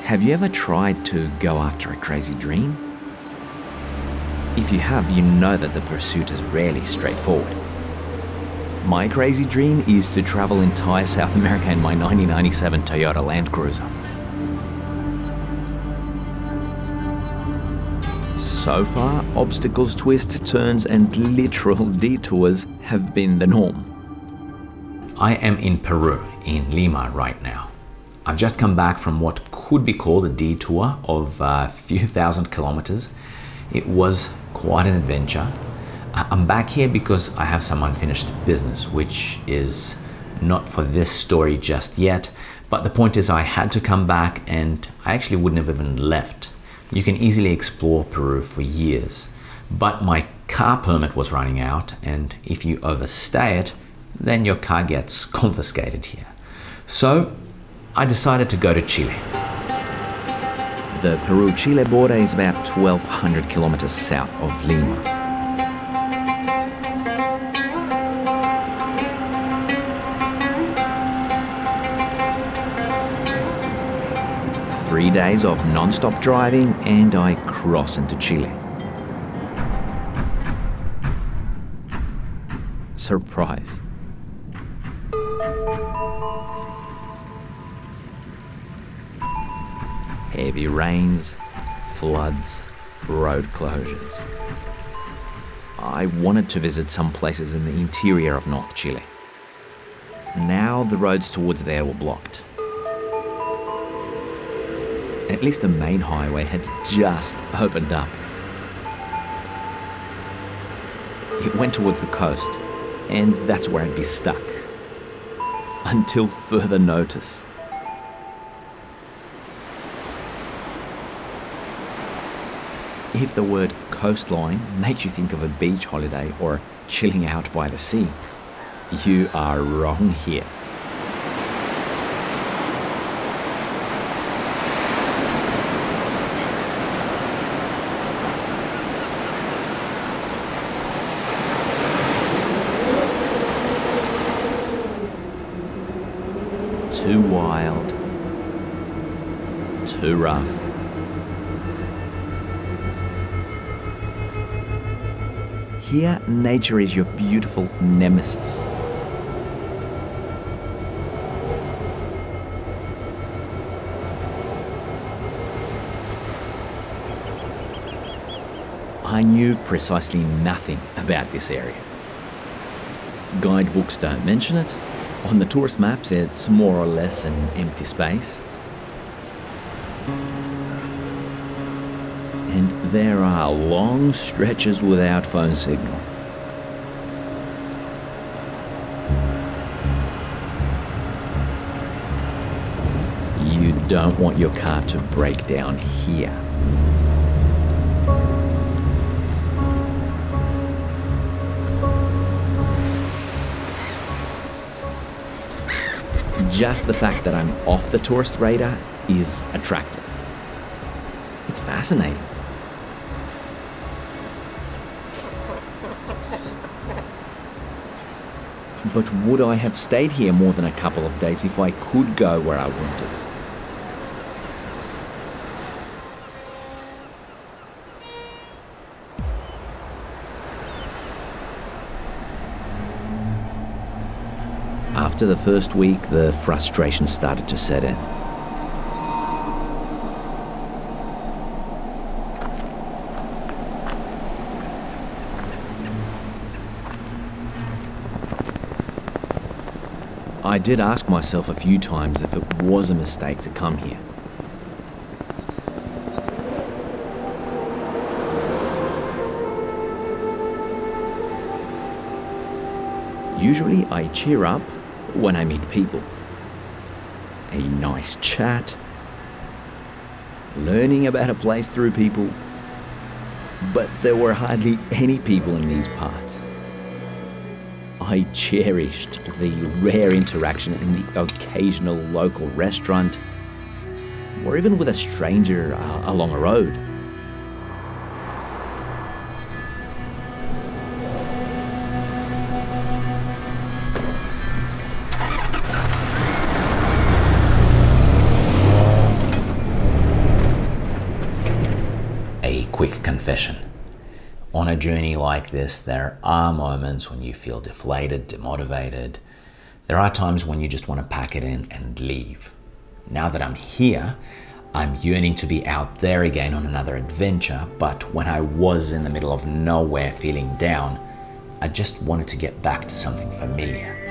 Have you ever tried to go after a crazy dream? If you have, you know that the pursuit is rarely straightforward. My crazy dream is to travel entire South America in my 1997 Toyota Land Cruiser. So far, obstacles, twists, turns, and literal detours have been the norm. I am in Peru, in Lima right now. I've just come back from what could be called a detour of a few thousand kilometers. It was quite an adventure. I'm back here because I have some unfinished business, which is not for this story just yet. But the point is I had to come back, and I actually wouldn't have even left. You can easily explore Peru for years, but my car permit was running out, and if you overstay it, then your car gets confiscated here. So I decided to go to Chile. The Peru-Chile border is about 1,200 kilometers south of Lima. Three days of non-stop driving and I cross into Chile. Surprise. Heavy rains, floods, road closures. I wanted to visit some places in the interior of North Chile. Now the roads towards there were blocked. At least the main highway had just opened up. It went towards the coast, and that's where I'd be stuck. Until further notice. If the word coastline makes you think of a beach holiday or chilling out by the sea, you are wrong here. Too wild, too rough. Here, nature is your beautiful nemesis. I knew precisely nothing about this area. Guidebooks don't mention it. On the tourist maps, it's more or less an empty space. And there are long stretches without phone signal. You don't want your car to break down here. Just the fact that I'm off the tourist radar is attractive. It's fascinating. But would I have stayed here more than a couple of days if I could go where I wanted? After the first week, the frustration started to set in. I did ask myself a few times if it was a mistake to come here. Usually I cheer up when I meet people. A nice chat, learning about a place through people, but there were hardly any people in these parts. I cherished the rare interaction in the occasional local restaurant, or even with a stranger along a road. confession. On a journey like this, there are moments when you feel deflated, demotivated. There are times when you just want to pack it in and leave. Now that I'm here, I'm yearning to be out there again on another adventure, but when I was in the middle of nowhere feeling down, I just wanted to get back to something familiar.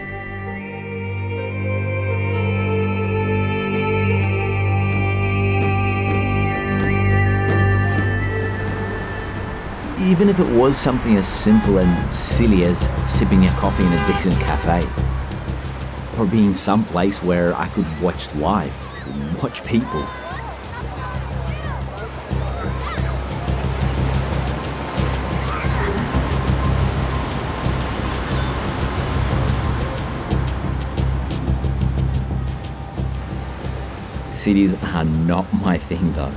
Even if it was something as simple and silly as sipping a coffee in a decent cafe, or being someplace where I could watch life, watch people. Cities are not my thing though.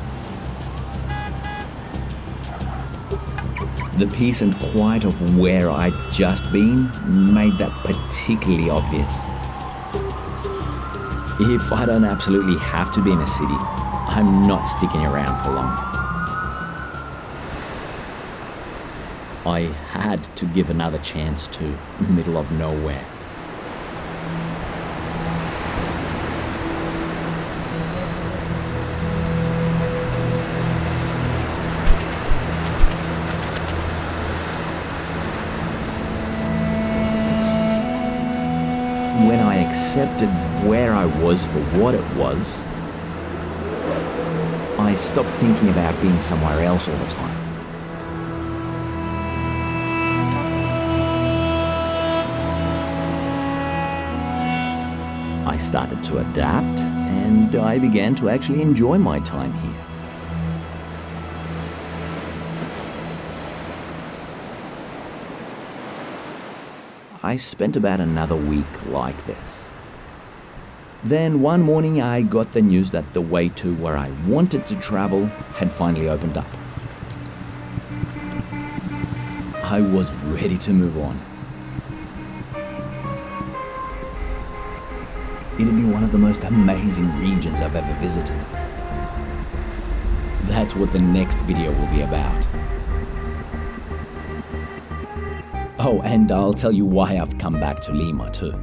The peace and quiet of where I'd just been made that particularly obvious. If I don't absolutely have to be in a city, I'm not sticking around for long. I had to give another chance to middle of nowhere. When I accepted where I was for what it was, I stopped thinking about being somewhere else all the time. I started to adapt, and I began to actually enjoy my time here. I spent about another week like this. Then one morning I got the news that the way to where I wanted to travel had finally opened up. I was ready to move on. It'd be one of the most amazing regions I've ever visited. That's what the next video will be about. Oh, and I'll tell you why I've come back to Lima too.